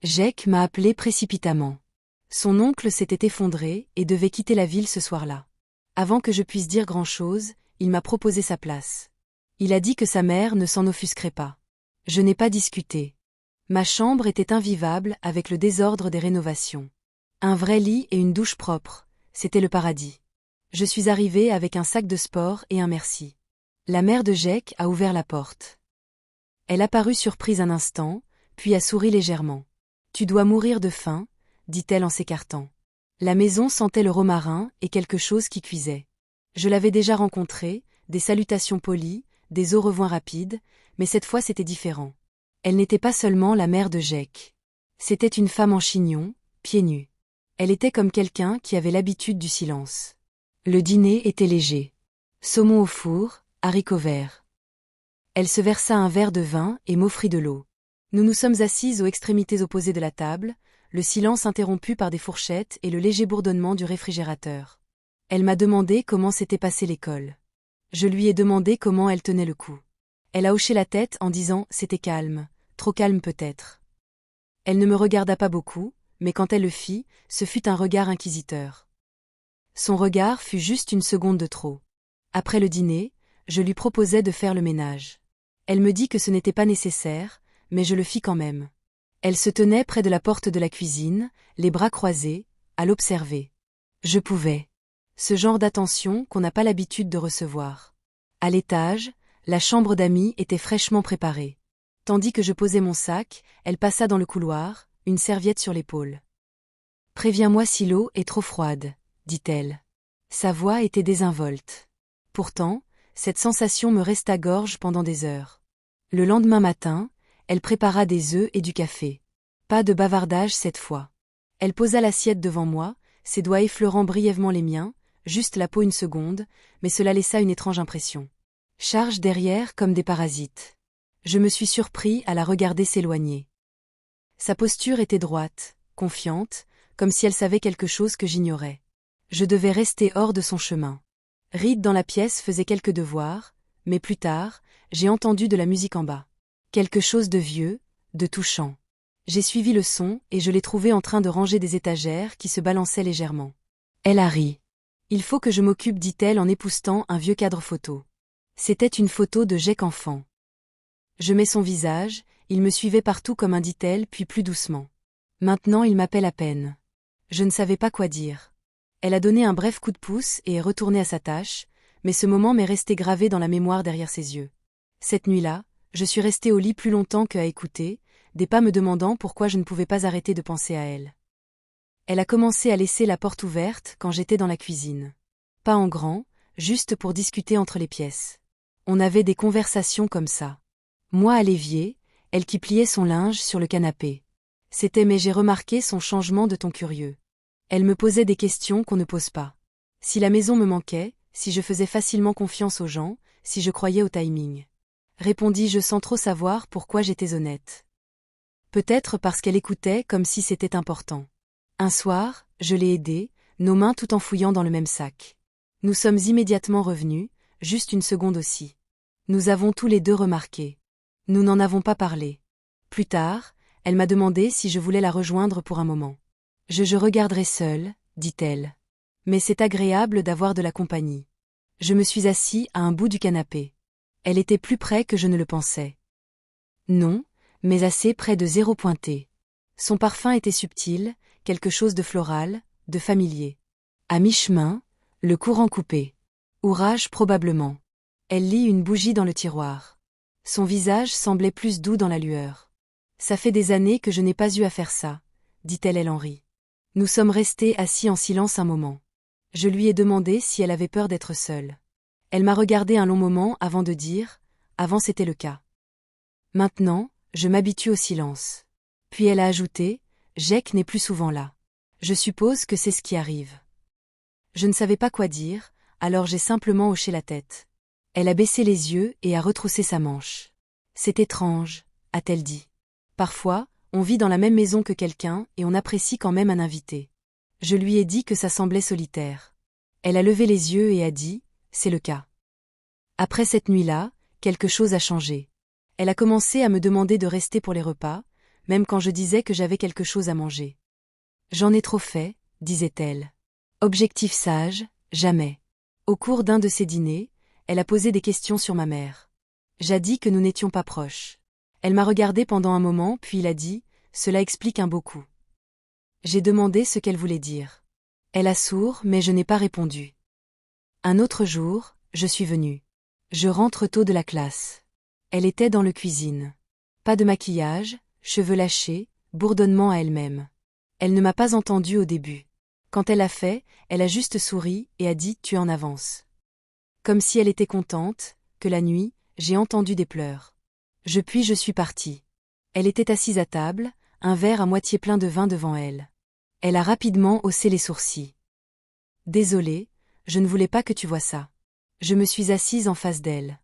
Jake m'a appelé précipitamment. Son oncle s'était effondré et devait quitter la ville ce soir-là. Avant que je puisse dire grand-chose, il m'a proposé sa place. Il a dit que sa mère ne s'en offusquerait pas. Je n'ai pas discuté. Ma chambre était invivable avec le désordre des rénovations. Un vrai lit et une douche propre, c'était le paradis. Je suis arrivée avec un sac de sport et un merci. La mère de Jake a ouvert la porte. Elle apparut surprise un instant, puis a souri légèrement. « Tu dois mourir de faim », dit-elle en s'écartant. La maison sentait le romarin et quelque chose qui cuisait. Je l'avais déjà rencontrée, des salutations polies, des au revoir rapides, mais cette fois c'était différent. Elle n'était pas seulement la mère de Jake. C'était une femme en chignon, pieds nus. Elle était comme quelqu'un qui avait l'habitude du silence. Le dîner était léger. Saumon au four, haricots verts. Elle se versa un verre de vin et m'offrit de l'eau. Nous nous sommes assises aux extrémités opposées de la table, le silence interrompu par des fourchettes et le léger bourdonnement du réfrigérateur. Elle m'a demandé comment s'était passée l'école. Je lui ai demandé comment elle tenait le coup. Elle a hoché la tête en disant « c'était calme, trop calme peut-être ». Elle ne me regarda pas beaucoup, mais quand elle le fit, ce fut un regard inquisiteur. Son regard fut juste une seconde de trop. Après le dîner, je lui proposai de faire le ménage. Elle me dit que ce n'était pas nécessaire, mais je le fis quand même. Elle se tenait près de la porte de la cuisine, les bras croisés, à l'observer. Je pouvais. Ce genre d'attention qu'on n'a pas l'habitude de recevoir. À l'étage, la chambre d'amis était fraîchement préparée. Tandis que je posais mon sac, elle passa dans le couloir, une serviette sur l'épaule. « Préviens-moi si l'eau est trop froide », dit-elle. Sa voix était désinvolte. Pourtant, cette sensation me resta gorge pendant des heures. Le lendemain matin, elle prépara des œufs et du café. Pas de bavardage cette fois. Elle posa l'assiette devant moi, ses doigts effleurant brièvement les miens, juste la peau une seconde, mais cela laissa une étrange impression. Charge derrière comme des parasites. Je me suis surpris à la regarder s'éloigner. Sa posture était droite, confiante, comme si elle savait quelque chose que j'ignorais. Je devais rester hors de son chemin. Reed dans la pièce faisait quelques devoirs, mais plus tard, j'ai entendu de la musique en bas. Quelque chose de vieux, de touchant. J'ai suivi le son et je l'ai trouvé en train de ranger des étagères qui se balançaient légèrement. Elle a ri. « Il faut que je m'occupe », dit-elle en époussetant un vieux cadre photo. C'était une photo de Jake enfant. Je mets son visage, il me suivait partout comme un dit-elle puis plus doucement. Maintenant il m'appelle à peine. Je ne savais pas quoi dire. Elle a donné un bref coup de pouce et est retournée à sa tâche, mais ce moment m'est resté gravé dans la mémoire derrière ses yeux. Cette nuit-là, je suis restée au lit plus longtemps qu'à écouter, des pas me demandant pourquoi je ne pouvais pas arrêter de penser à elle. Elle a commencé à laisser la porte ouverte quand j'étais dans la cuisine. Pas en grand, juste pour discuter entre les pièces. On avait des conversations comme ça. Moi à l'évier, elle qui pliait son linge sur le canapé. C'était « mais j'ai remarqué son changement de ton curieux ». Elle me posait des questions qu'on ne pose pas. Si la maison me manquait, si je faisais facilement confiance aux gens, si je croyais au timing. Répondis-je sans trop savoir pourquoi j'étais honnête. Peut-être parce qu'elle écoutait comme si c'était important. Un soir, je l'ai aidée, nos mains tout en fouillant dans le même sac. Nous sommes immédiatement revenus, juste une seconde aussi. Nous avons tous les deux remarqué. Nous n'en avons pas parlé. Plus tard, elle m'a demandé si je voulais la rejoindre pour un moment. Je regarderai seule, dit-elle. Mais c'est agréable d'avoir de la compagnie. Je me suis assis à un bout du canapé. Elle était plus près que je ne le pensais. Non, mais assez près de zéro pointé. Son parfum était subtil, quelque chose de floral, de familier. À mi-chemin, le courant coupé. Ouvrage probablement. Elle lit une bougie dans le tiroir. Son visage semblait plus doux dans la lueur. Ça fait des années que je n'ai pas eu à faire ça, dit-elle en riant. Nous sommes restés assis en silence un moment. Je lui ai demandé si elle avait peur d'être seule. Elle m'a regardé un long moment avant de dire « avant c'était le cas ». Maintenant, je m'habitue au silence. Puis elle a ajouté « Jake n'est plus souvent là. Je suppose que c'est ce qui arrive ». Je ne savais pas quoi dire, alors j'ai simplement hoché la tête. Elle a baissé les yeux et a retroussé sa manche. « C'est étrange », a-t-elle dit. Parfois, on vit dans la même maison que quelqu'un et on apprécie quand même un invité. Je lui ai dit que ça semblait solitaire. Elle a levé les yeux et a dit « c'est le cas ». Après cette nuit-là, quelque chose a changé. Elle a commencé à me demander de rester pour les repas, même quand je disais que j'avais quelque chose à manger. J'en ai trop fait, disait-elle. Objectif sage, jamais. Au cours d'un de ces dîners, elle a posé des questions sur ma mère. J'ai dit que nous n'étions pas proches. Elle m'a regardé pendant un moment, puis il a dit, cela explique un beaucoup. J'ai demandé ce qu'elle voulait dire. Elle a sourd, mais je n'ai pas répondu. Un autre jour, je suis venue. Je rentre tôt de la classe. Elle était dans le cuisine. Pas de maquillage, cheveux lâchés, bourdonnement à elle-même. Elle ne m'a pas entendu au début. Quand elle a fait, elle a juste souri et a dit « tu en avances ». Comme si elle était contente, que la nuit, j'ai entendu des pleurs. Puis je suis partie. Elle était assise à table, un verre à moitié plein de vin devant elle. Elle a rapidement haussé les sourcils. Désolée, je ne voulais pas que tu vois ça. Je me suis assise en face d'elle.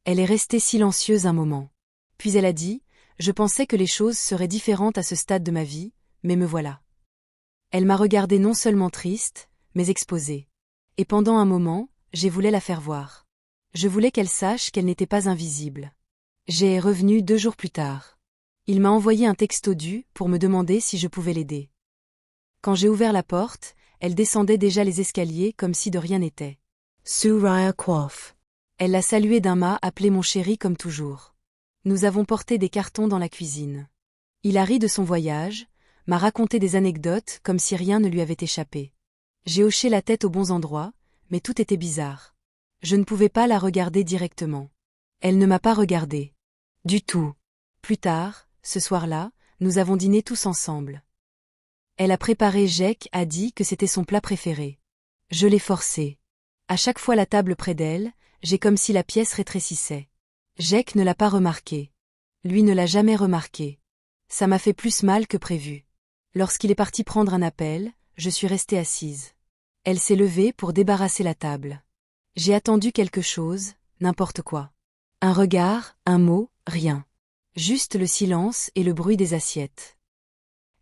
Elle est restée silencieuse un moment. Puis elle a dit, je pensais que les choses seraient différentes à ce stade de ma vie, mais me voilà. Elle m'a regardée non seulement triste, mais exposée. Et pendant un moment, j'ai voulu la faire voir. Je voulais qu'elle sache qu'elle n'était pas invisible. J'ai revenu 2 jours plus tard. Il m'a envoyé un texto pour me demander si je pouvais l'aider. Quand j'ai ouvert la porte, elle descendait déjà les escaliers comme si de rien n'était. Suraya Quoth. Elle l'a salué d'un mât appelé mon chéri comme toujours. Nous avons porté des cartons dans la cuisine. Il a ri de son voyage, m'a raconté des anecdotes comme si rien ne lui avait échappé. J'ai hoché la tête aux bons endroits, mais tout était bizarre. Je ne pouvais pas la regarder directement. Elle ne m'a pas regardé. Du tout. Plus tard, ce soir-là, nous avons dîné tous ensemble. Elle a préparé a dit que c'était son plat préféré. Je l'ai forcé. À chaque fois la table près d'elle, j'ai comme si la pièce rétrécissait. Ne l'a pas remarqué. Lui ne l'a jamais remarqué. Ça m'a fait plus mal que prévu. Lorsqu'il est parti prendre un appel, je suis restée assise. Elle s'est levée pour débarrasser la table. J'ai attendu quelque chose, n'importe quoi. Un regard, un mot, rien. Juste le silence et le bruit des assiettes.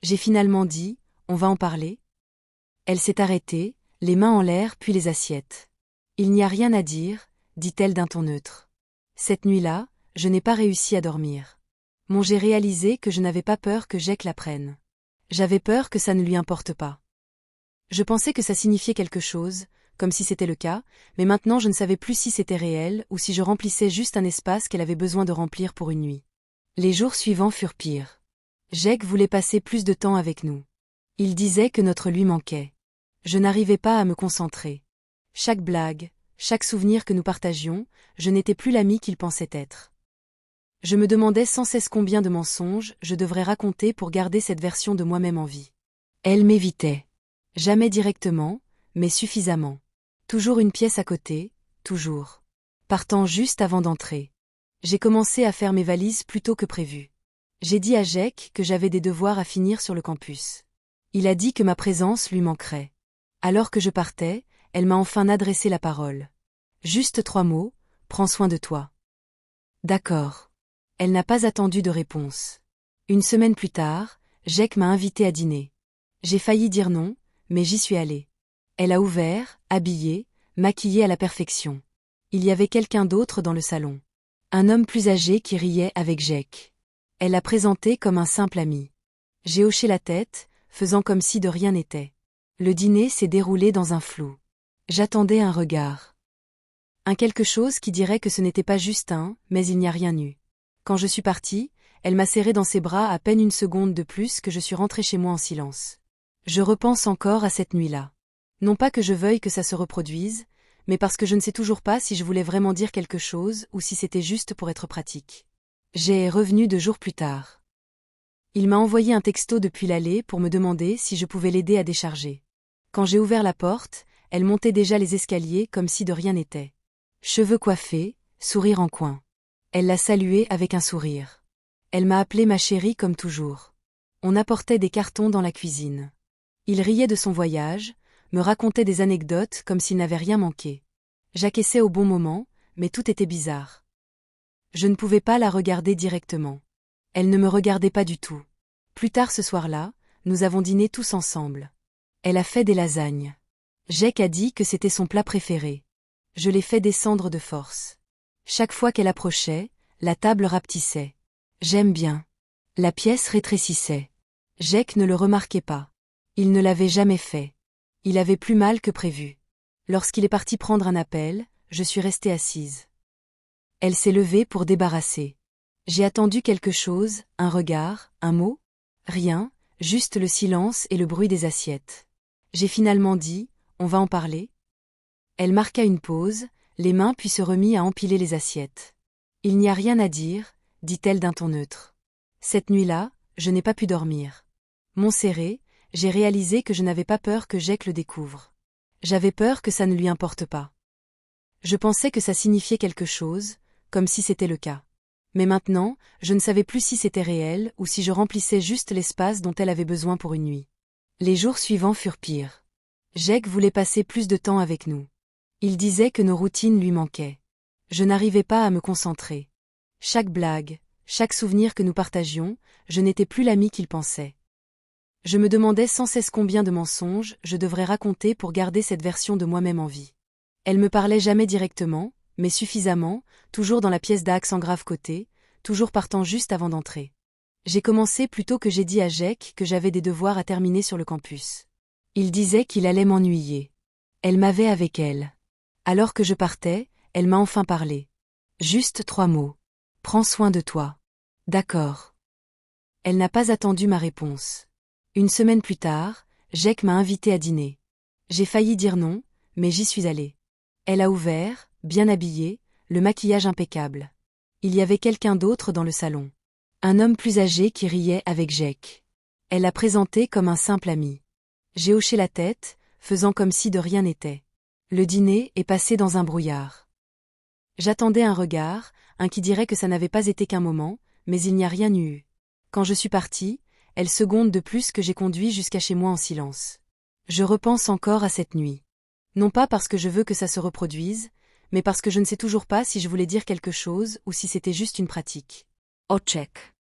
J'ai finalement dit, on va en parler? Elle s'est arrêtée, les mains en l'air puis les assiettes. Il n'y a rien à dire, dit-elle d'un ton neutre. Cette nuit-là, je n'ai pas réussi à dormir. J'ai réalisé que je n'avais pas peur que la prenne. J'avais peur que ça ne lui importe pas. Je pensais que ça signifiait quelque chose, comme si c'était le cas, mais maintenant je ne savais plus si c'était réel ou si je remplissais juste un espace qu'elle avait besoin de remplir pour une nuit. Les jours suivants furent pires. Voulait passer plus de temps avec nous. Il disait que notre lui manquait. Je n'arrivais pas à me concentrer. Chaque blague, chaque souvenir que nous partagions, je n'étais plus l'amie qu'il pensait être. Je me demandais sans cesse combien de mensonges je devrais raconter pour garder cette version de moi-même en vie. Elle m'évitait. Jamais directement, mais suffisamment. Toujours une pièce à côté, toujours. Partant juste avant d'entrer. J'ai commencé à faire mes valises plus tôt que prévu. J'ai dit à que j'avais des devoirs à finir sur le campus. Il a dit que ma présence lui manquerait. Alors que je partais, elle m'a enfin adressé la parole. Juste 3 mots, prends soin de toi. D'accord. Elle n'a pas attendu de réponse. Une semaine plus tard, m'a invitée à dîner. J'ai failli dire non, mais j'y suis allée. Elle a ouvert, habillée, maquillée à la perfection. Il y avait quelqu'un d'autre dans le salon. Un homme plus âgé qui riait avec Elle l'a présenté comme un simple ami. J'ai hoché la tête, faisant comme si de rien n'était. Le dîner s'est déroulé dans un flou. J'attendais un regard. Un quelque chose qui dirait que ce n'était pas juste mais il n'y a rien eu. Quand je suis partie, elle m'a serré dans ses bras à peine une seconde de plus que je suis rentrée chez moi en silence. Je repense encore à cette nuit-là. Non pas que je veuille que ça se reproduise, mais parce que je ne sais toujours pas si je voulais vraiment dire quelque chose ou si c'était juste pour être pratique. Est revenu 2 jours plus tard. Il m'a envoyé un texto depuis l'allée pour me demander si je pouvais l'aider à décharger. Quand j'ai ouvert la porte, elle montait déjà les escaliers comme si de rien n'était. Cheveux coiffés, sourire en coin. Elle l'a salué avec un sourire. Elle m'a appelée ma chérie comme toujours. On apportait des cartons dans la cuisine. Il riait de son voyage, me racontait des anecdotes comme s'il n'avait rien manqué. J'acquiesçais au bon moment, mais tout était bizarre. Je ne pouvais pas la regarder directement. Elle ne me regardait pas du tout. Plus tard ce soir-là, nous avons dîné tous ensemble. Elle a fait des lasagnes. A dit que c'était son plat préféré. Je l'ai fait descendre de force. Chaque fois qu'elle approchait, la table rapetissait. J'aime bien. La pièce rétrécissait. Jake ne le remarquait pas. Il ne l'avait jamais fait. Il avait plus mal que prévu. Lorsqu'il est parti prendre un appel, je suis restée assise. Elle s'est levée pour débarrasser. J'ai attendu quelque chose, un regard, un mot? Rien, juste le silence et le bruit des assiettes. J'ai finalement dit, on va en parler? Elle marqua une pause, les mains puis se remit à empiler les assiettes. Il n'y a rien à dire, dit-elle d'un ton neutre. Cette nuit-là, je n'ai pas pu dormir. Mon serré, j'ai réalisé que je n'avais pas peur que Jake le découvre. J'avais peur que ça ne lui importe pas. Je pensais que ça signifiait quelque chose, comme si c'était le cas. Mais maintenant, je ne savais plus si c'était réel ou si je remplissais juste l'espace dont elle avait besoin pour une nuit. Les jours suivants furent pires. Jake voulait passer plus de temps avec nous. Il disait que nos routines lui manquaient. Je n'arrivais pas à me concentrer. Chaque blague, chaque souvenir que nous partagions, je n'étais plus l'ami qu'il pensait. Je me demandais sans cesse combien de mensonges je devrais raconter pour garder cette version de moi-même en vie. Elle me parlait jamais directement, mais suffisamment, toujours dans la pièce d'accent grave côté, toujours partant juste avant d'entrer. J'ai commencé plutôt que j'ai dit à Jake que j'avais des devoirs à terminer sur le campus. Il disait qu'il allait m'ennuyer. Elle m'avait avec elle. Alors que je partais, elle m'a enfin parlé. Juste 3 mots. Prends soin de toi. D'accord. Elle n'a pas attendu ma réponse. Une semaine plus tard, Jake m'a invité à dîner. J'ai failli dire non, mais j'y suis allée. Elle a ouvert, bien habillée, le maquillage impeccable. Il y avait quelqu'un d'autre dans le salon. Un homme plus âgé qui riait avec Jake. Elle l'a présenté comme un simple ami. J'ai hoché la tête, faisant comme si de rien n'était. Le dîner est passé dans un brouillard. J'attendais un regard, un qui dirait que ça n'avait pas été qu'un moment, mais il n'y a rien eu. Quand je suis partie, elle seconde de plus que j'ai conduit jusqu'à chez moi en silence. Je repense encore à cette nuit. Non pas parce que je veux que ça se reproduise, mais parce que je ne sais toujours pas si je voulais dire quelque chose ou si c'était juste une pratique. Oh check.